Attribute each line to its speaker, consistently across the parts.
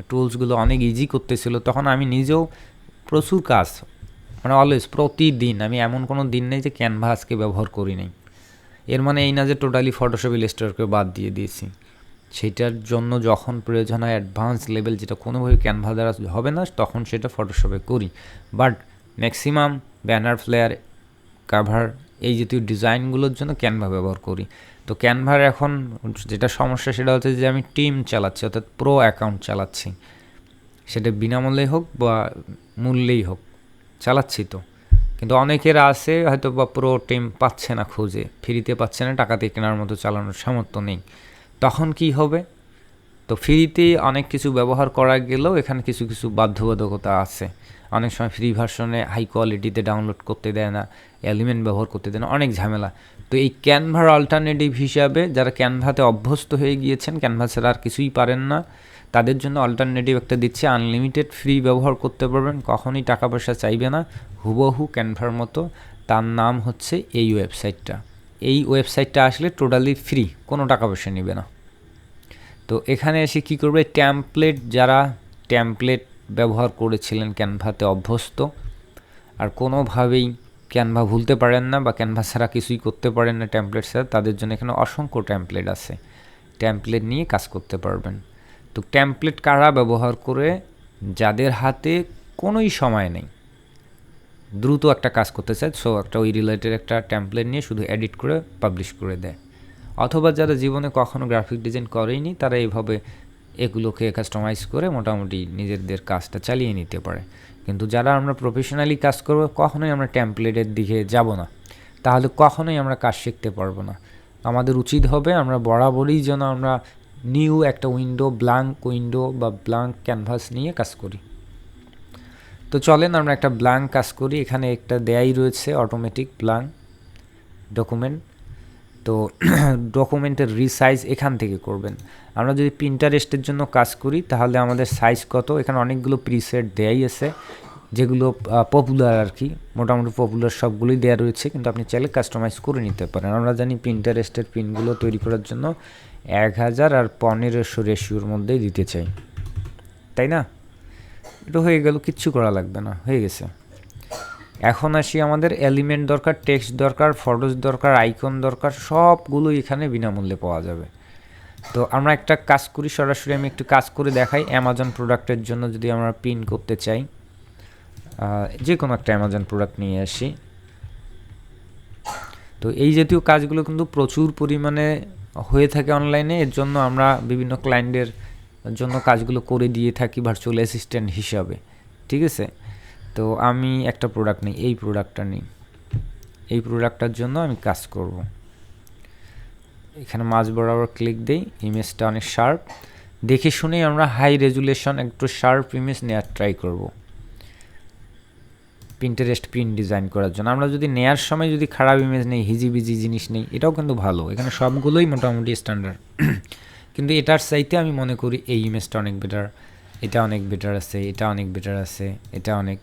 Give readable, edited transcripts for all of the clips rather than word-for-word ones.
Speaker 1: টুলসগুলো অনেক ইজি করতেছিল, তখন আমি নিজেও প্রচুর কাজ, মানে অলওয়েজ প্রতিদিন, আমি এমন কোনো দিন নেই যে ক্যানভা আজকে ব্যবহার করি নাই। এর মানে এই না যে টোটালি ফটোশপ ইলাস্ট্রেটরকে বাদ দিয়ে দিয়েছি। সেটার জন্য যখন প্রয়োজন হয় অ্যাডভান্স লেভেল, যেটা কোনোভাবে ক্যানভা দ্বারা হবে না, তখন সেটা ফটোশপে করি। But maximum banner, flyer, cover, এই জাতীয় ডিজাইনগুলোর জন্য ক্যানভা ব্যবহার করি। তো ক্যানভার এখন যেটা সমস্যা সেটা হচ্ছে যে আমি টিম চালাচ্ছি, অর্থাৎ প্রো অ্যাকাউন্ট চালাচ্ছি, সেটা বিনামূল্যেই হোক বা মূল্যেই হোক চালাচ্ছি। তো কিন্তু অনেকের আছে হয়তো বা প্রো টিম পাচ্ছে না, খুঁজে ফ্রিতে পাচ্ছে না, টাকা দিয়ে কেনার মতো চালানোর সামর্থ্য নেই। তখন কি হবে? তো ফ্রিতে অনেক কিছু ব্যবহার করা গেলেও এখানে কিছু কিছু বাধ্যবাধকতা আছে। অনেক সময় ফ্রি ভার্সনে হাই কোয়ালিটিতে ডাউনলোড করতে দেয় না, এলিমেন্ট ব্যবহার করতে দেয় না, অনেক ঝামেলা। তো এই ক্যানভার অল্টারনেটিভ হিসাবে যারা ক্যানভাতে অভ্যস্ত হয়ে গিয়েছেন, ক্যানভা ছাড়া আর কিছুই পারেন না, তাদের জন্য অল্টারনেটিভ একটা দিচ্ছে, আনলিমিটেড ফ্রি ব্যবহার করতে পারবেন, কখনোই টাকা পয়সা চাইবে না, হুবহু ক্যানভার মতো। তার নাম হচ্ছে এই ওয়েবসাইটটা। এই ওয়েবসাইটটা আসলে টোটালি ফ্রি, কোনো টাকা পয়সা নেবে না। তো এখানে এসে কী করবে, ট্যাম্পলেট, যারা ট্যাম্পলেট ব্যবহার করেছিলেন ক্যানভাতে অভ্যস্ত, আর কোনোভাবেই ক্যানভা ভুলতে পারেন না বা ক্যানভা ছাড়া কিছুই করতে পারেন না ট্যাম্পলেট ছাড়া, তাদের জন্য এখানে অসংখ্য ট্যাম্পলেট আছে, ট্যাম্পলেট নিয়ে কাজ করতে পারবেন। তো ট্যাম্পলেট কারা ব্যবহার করে? যাদের হাতে কোনোই সময় নেই, দ্রুত একটা কাজ করতে চায়, সো একটা ওই রিলেটেড একটা ট্যাম্পলেট নিয়ে শুধু এডিট করে পাবলিশ করে দেয়। অথবা যারা জীবনে কখনো গ্রাফিক ডিজাইন করেইনি, তারা এইভাবে এগুলোকে কাস্টমাইজ করে মোটামুটি নিজেদের কাজটা চালিয়ে নিতে পারে। কিন্তু যারা আমরা প্রফেশনালি কাজ করবো, কখনোই আমরা ট্যাম্পলেটের দিকে যাব না, তাহলে কখনোই আমরা কাজ শিখতে পারবো না। আমাদের উচিত হবে আমরা বরাবরই যেন আমরা নিউ একটা উইন্ডো, ব্ল্যাঙ্ক উইন্ডো বা ব্ল্যাঙ্ক ক্যানভাস নিয়ে কাজ করি। তো চলেন আমরা একটা ব্ল্যাঙ্ক কাজ করি। এখানে একটা দেয়াই রয়েছে অটোমেটিক ব্ল্যাঙ্ক ডকুমেন্ট। তো ডকুমেন্টের রিসাইজ এখান থেকে করবেন। আমরা যদি পিন্টারেস্টের জন্য কাজ করি তাহলে আমাদের সাইজ কত, এখানে অনেকগুলো প্রিসেট দেয়াই আছে, যেগুলো পপুলার আর কি, মোটামুটি পপুলার সবগুলোই দেওয়া রয়েছে, কিন্তু আপনি চাইলে কাস্টমাইজ করে নিতে পারেন। আমরা জানি পিন্টারেস্টের পিনগুলো তৈরি করার জন্য 1000 আর 1500 রেশিওর মধ্যেই দিতে চাই, তাই না? এটা হয়ে গেল, কিচ্ছু করা লাগবে না, হয়ে গেছে। এখন আসি, আমাদের এলিমেন্ট দরকার, টেক্সট দরকার, ফটোস দরকার, আইকন দরকার, সবগুলো এখানে বিনামূল্যে পাওয়া যাবে। তো আমরা একটা কাজ করি, সরাসরি আমি একটু কাজ করে দেখাই। অ্যামাজন প্রোডাক্টের জন্য যদি আমরা পিন করতে চাই, যে কোনো একটা অ্যামাজন প্রোডাক্ট নিয়ে আসি। তো এই জাতীয় কাজগুলো কিন্তু প্রচুর পরিমাণে হয়ে থাকে অনলাইনে, এর জন্য আমরা বিভিন্ন ক্লায়েন্টের জন্য কাজগুলো করে দিয়ে থাকি ভার্চুয়াল অ্যাসিস্ট্যান্ট হিসাবে, ঠিক আছে? তো আমি একটা প্রোডাক্ট নিই, এই প্রোডাক্টটা নিই, এই প্রোডাক্টটার জন্য আমি কাজ করব। এখানে মাঝ বরাবর ক্লিক দেই, ইমেজটা অনেক শার্প, দেখে শুনেই আমরা হাই রেজুলেশন একটু শার্প ইমেজ নেওয়ার ট্রাই করব পিন্টারেস্ট প্রিন্ট ডিজাইন করার জন্য। আমরা যদি নেয়ার সময় যদি খারাপ ইমেজ নেই, হিজিবিজি জিনিস নেই, এটাও কিন্তু ভালো, এখানে সবগুলোই মোটামুটি স্ট্যান্ডার্ড। কিন্তু এটার চাইতে আমি মনে করি এই ইমেজটা অনেক বেটার, এটা অনেক বেটার আছে, এটা অনেক বেটার আছে, এটা অনেক।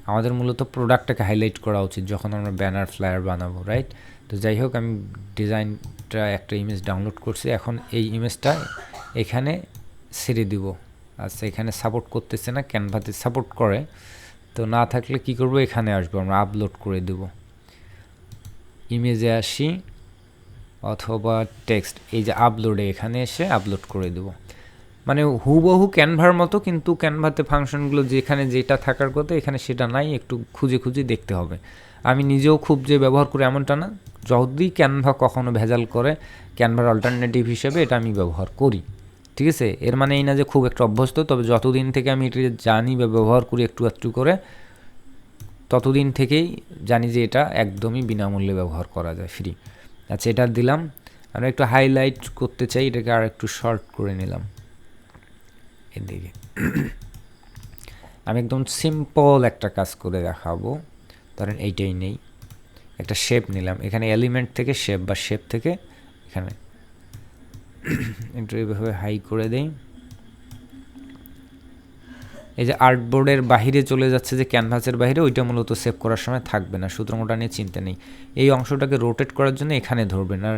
Speaker 1: আমাদের মূলত প্রোডাক্টটাকে হাইলাইট করা উচিত যখন আমরা ব্যানার ফ্লায়ার বানাবো, রাইট? তো যাই হোক, আমি ডিজাইনটা একটা ইমেজ ডাউনলোড করছি, এখন এই ইমেজটা এখানে ছেড়ে দিব। আচ্ছা, এখানে সাপোর্ট করতেছে না, ক্যানভাতে সাপোর্ট করে, তো না থাকলে কি করব, এখানে আসবো, আমরা আপলোড করে দেব। ইমেজে আসি অথবা টেক্সট, এই যে আপলোডে, এখানে এসে আপলোড করে দেব। মানে হুবহু ক্যানভার মতো, কিন্তু ক্যানভাতে ফাংশনগুলো যেখানে যেটা থাকার কথা এখানে সেটা নাই, একটু খুঁজে খুঁজে দেখতে হবে। আমি নিজেও খুব যে ব্যবহার করি এমনটা না, যদি ক্যানভা কখনো ভেজাল করে, ক্যানভার অল্টারনেটিভ হিসেবে এটা আমি ব্যবহার করি, ঠিক আছে? এর মানে এই না যে খুব একটা অভ্যস্ত, তবে যতদিন থেকে আমি এটা জানি বা ব্যবহার করি একটু একটু করে, ততদিন থেকেই জানি যে এটা একদমই বিনামূল্যে ব্যবহার করা যায়, ফ্রি। আচ্ছা, এটা দিলাম। আমরা একটু হাইলাইট করতে চাই, এটাকে আর একটু শর্ট করে নিলাম এদিকে। আমি একদম সিম্পল একটা কাজ করে দেখাবো, ধরেন এইটাই নেই, একটা শেপ নিলাম, এখানে এলিমেন্ট থেকে শেপ বা শেপ থেকে এখানে একটু এইভাবে হাই করে দেই। এই যে আর্টবোর্ডের বাহিরে চলে যাচ্ছে, যে ক্যানভাসের বাইরে, ওইটা মূলত সেভ করার সময় থাকবে না, সুতরাং ওটা নিয়ে চিন্তা নেই। এই অংশটাকে রোটেট করার জন্য এখানে ধরবেন, আর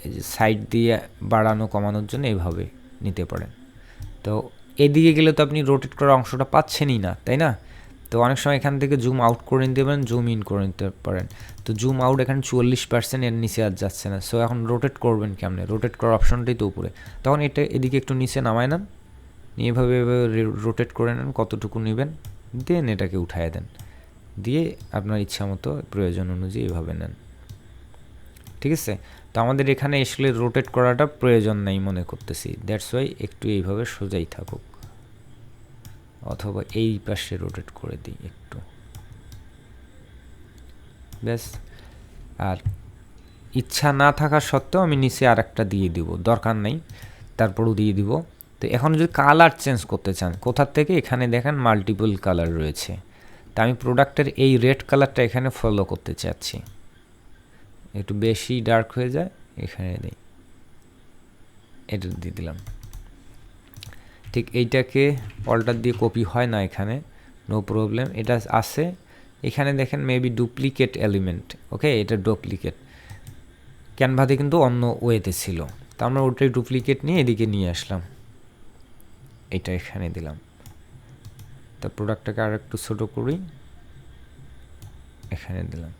Speaker 1: এই যে সাইড দিয়ে বাড়ানো কমানোর জন্য এইভাবে নিতে পারেন। তো এদিকে গেলে তো আপনি রোটেট করার অংশটা পাচ্ছেনই না, তাই না? তো অনেক সময় এখান থেকে জুম আউট করে নিতে পারেন, জুম ইন করে নিতে পারেন। তো জুম আউট এখানে 44%, এর নিচে আর যাচ্ছে না। সো এখন রোটেট করবেন কেমনে? রোটেট করার অপশনটাই তো উপরে। তখন এটা এদিকে একটু নিচে নামায় নেন, নিয়ে এভাবে রোটেট করে নেন, কতটুকু নেবেন, দেন এটাকে উঠায় দেন, দিয়ে আপনার ইচ্ছা মতো প্রয়োজন অনুযায়ী এভাবে নেন। ঠিক আছে? তো আমাদের এখানে আসলে রোটেট করাটা প্রয়োজন নেই মনে করতেছি, দ্যাটস ওয়াই একটু এইভাবে সোজাই থাকুক, অথবা এই পাশে রোটেট করে দিই একটু, ব্যাস। আর ইচ্ছা না থাকা সত্ত্বেও আমি নিচে আর একটা দিয়ে দিব, দরকার নেই, তারপরেও দিয়ে দিব। তো এখন যদি কালার চেঞ্জ করতে চান, কোথার থেকে? এখানে দেখেন মাল্টিপল কালার রয়েছে। তা আমি প্রোডাক্টের এই রেড কালারটা এখানে ফলো করতে চাচ্ছি, একটু বেশি ডার্ক হয়ে যায়, এখানে দিই, এটা দিয়ে দিলাম। ঠিক এইটাকে অল্টার দিয়ে কপি হয় না এখানে, নো প্রবলেম, এটা আছে। এখানে দেখেন মেবি ডুপ্লিকেট এলিমেন্ট, ওকে, এটা ডুপ্লিকেট, ক্যানভাতে কিন্তু অন্য ওয়েতে ছিল, তো আমরা ওটাই ডুপ্লিকেট নিয়ে এদিকে নিয়ে আসলাম, এটা এখানে দিলাম। তা প্রোডাক্টটাকে আর একটু ছোটো করি, এখানে দিলাম।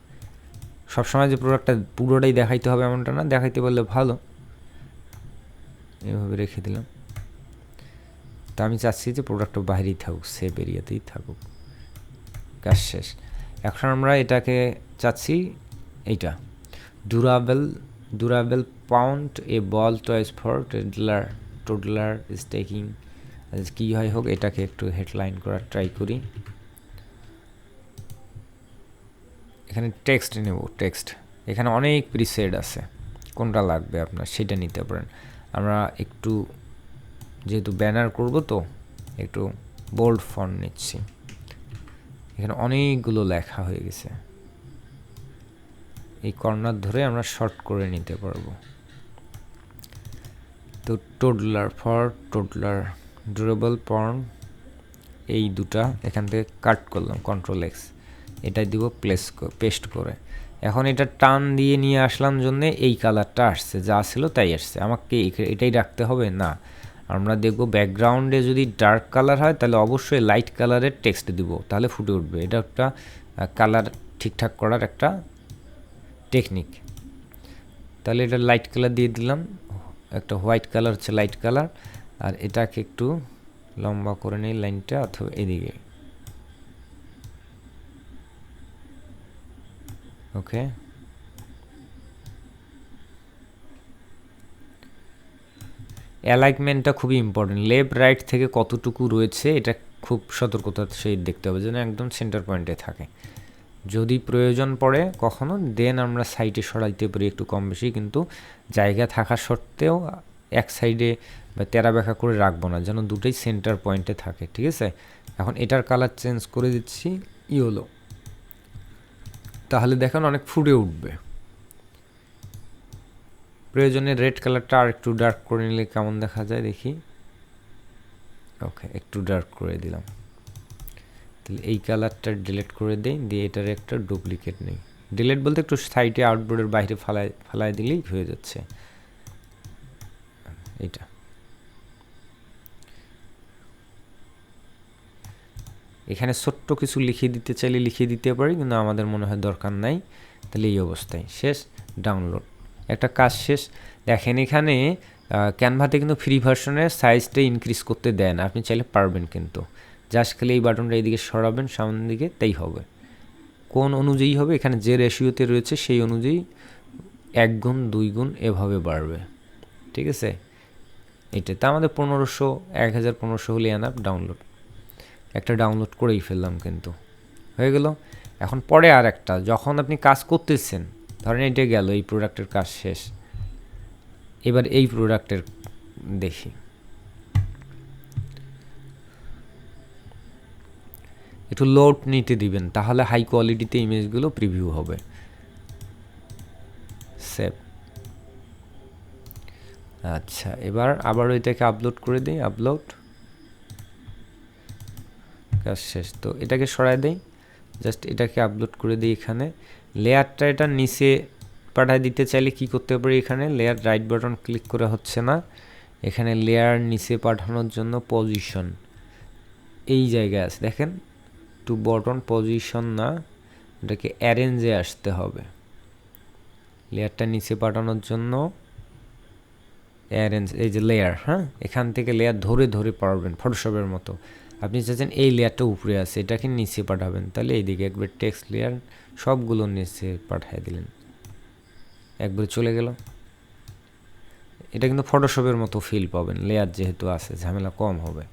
Speaker 1: সবসময় যে প্রোডাক্টটা পুরোটাই দেখাইতে হবে এমনটা না, দেখাইতে পারলে ভালো, এভাবে রেখে দিলাম। তা আমি চাচ্ছি যে প্রোডাক্টটা বাইরেই থাকুক, সেভ এরিয়াতেই থাকুক, কাজ শেষ। এখন আমরা এটাকে চাচ্ছি এইটা durable pound a ball toys for toddler is taking, কী হয় হোক, এটাকে একটু হেডলাইন করার ট্রাই করি। এখানে টেক্সট নেব, টেক্সট এখানে অনেক প্রিসেট আছে, কোনটা লাগবে আপনার সেটা নিতে পারেন। আমরা একটু যেহেতু ব্যানার করব তো একটু বোল্ড ফন্ট নিচ্ছি, এখানে অনেকগুলো লেখা হয়ে গেছে, এই কর্নার ধরে আমরা শর্ট করে নিতে পারবো। তো toddler durable পর্ন, এই দুটা এখান থেকে কাট করলাম, কন্ট্রোল এক্স, এটা দিব পেস্ট করে। এখন এটা টান দিয়ে নিয়ে আসলাম জন্যে এই কালারটা আসছে, যা ছিল তাই আসছে। আমাকে এটাই রাখতে হবে না, আমরা দেখব ব্যাকগ্রাউন্ডে যদি ডার্ক কালার হয় তাহলে অবশ্যই লাইট কালারের টেক্সট দিব, তাহলে ফুটে উঠবে। এটা একটা কালার ঠিকঠাক করার একটা টেকনিক। তাহলে এটা লাইট কালার দিয়ে দিলাম, একটা হোয়াইট কালার হচ্ছে লাইট কালার, আর এটাকে একটু লম্বা করে নিই লাইনটা, অথবা এদিকে, ওকে। অ্যালাইনমেন্টটা খুবই ইম্পর্টেন্ট, লেফট রাইট থেকে কতটুকু রয়েছে এটা খুব সতর্কতার সহিত দেখতে হবে যেন একদম সেন্টার পয়েন্টে থাকে। যদি প্রয়োজন পড়ে কখনো দেন আমরা সাইডে সরাইতে পারি একটু কম বেশি, কিন্তু জায়গা থাকা সত্ত্বেও এক সাইডে বা তেরা ব্যাখ্যা করে রাখবো না, যেন দুটোই সেন্টার পয়েন্টে থাকে। ঠিক আছে? এখন এটার কালার চেঞ্জ করে দিচ্ছি ইয়েলো, তাহলে দেখেন অনেক ফুটে উঠবে। প্রয়োজনে রেড কালারটা আর একটু ডার্ক করে নিলে কেমন দেখা যায় দেখি, ওকে, একটু ডার্ক করে দিলাম। তাহলে এই কালারটা ডিলিট করে দেই, দিয়ে এটার একটা ডুপ্লিকেট নেই, ডিলিট বলতে একটু সাইডে আউটবোর্ডের বাইরে ফালায় দিলেই হয়ে যাচ্ছে। এইটা এখানে ছোট্ট কিছু লিখিয়ে দিতে চাইলে লিখিয়ে দিতে পারি, কিন্তু আমাদের মনে হয় দরকার নাই। তাহলে এই অবস্থায় শেষ, ডাউনলোড, একটা কাজ শেষ। দেখেন এখানে ক্যানভাতে কিন্তু ফ্রি ভার্সনের সাইজটা ইনক্রিজ করতে দেয় না, আপনি চাইলে পারবেন, কিন্তু জাস্ট খালি এই বাটনটা এইদিকে সরাবেন সামনের দিকে, তাই হবে। কোন অনুযায়ী হবে? এখানে যে রেশিওতে রয়েছে সেই অনুযায়ী 1 গুণ 2 গুণ এভাবে বাড়বে। ঠিক আছে? এটাতে আমাদের 1500 হলে এনাফ। ডাউনলোড, একটা ডাউনলোড করেই ফেললাম, কিন্তু হয়ে গেল। এখন পরে আর একটা, যখন আপনি কাজ করতেছেন, ধরেন এটা গেল, এই প্রোডাক্টের কাজ শেষ, এবার এই প্রোডাক্টের দেখি। একটু লোড নিতে দিবেন, তাহলে হাই কোয়ালিটিতে ইমেজগুলো প্রিভিউ হবে। সেভ। আচ্ছা, এবার আবার ওইটাকে আপলোড করে দিই, আপলোড, কাজ শেষ। তো এটাকে সরাই দেই, জাস্ট এটাকে আপলোড করে দিই। এখানে লেয়ারটা এটা নিচে পাঠায় দিতে চাইলে কি করতে পারি, এখানে লেয়ার রাইট বাটন ক্লিক করে হচ্ছে না, এখানে লেয়ার নিচে পাঠানোর জন্য পজিশন এই জায়গায় আছে দেখেন, টু বটন পজিশন না, এটাকে অ্যারেঞ্জে আসতে হবে। লেয়ারটা নিচে পাঠানোর জন্য অ্যারেঞ্জ, এই যে লেয়ার, হ্যাঁ, এখান থেকে লেয়ার ধরে ধরে পারবেন ফটোশপের মতো। আপনি চাচ্ছেন এই লেয়ারটা উপরে আছে, এটাকে নিচে পাঠাবেন, তাহলে এইদিকে একবার টেক্সট লেয়ার সবগুলো নিচে পাঠিয়ে দিলেন, একবারে চলে গেল। এটা কিন্তু ফটোশপের মতো ফিল পাবেন, লেয়ার যেহেতু আছে ঝামেলা কম হবে।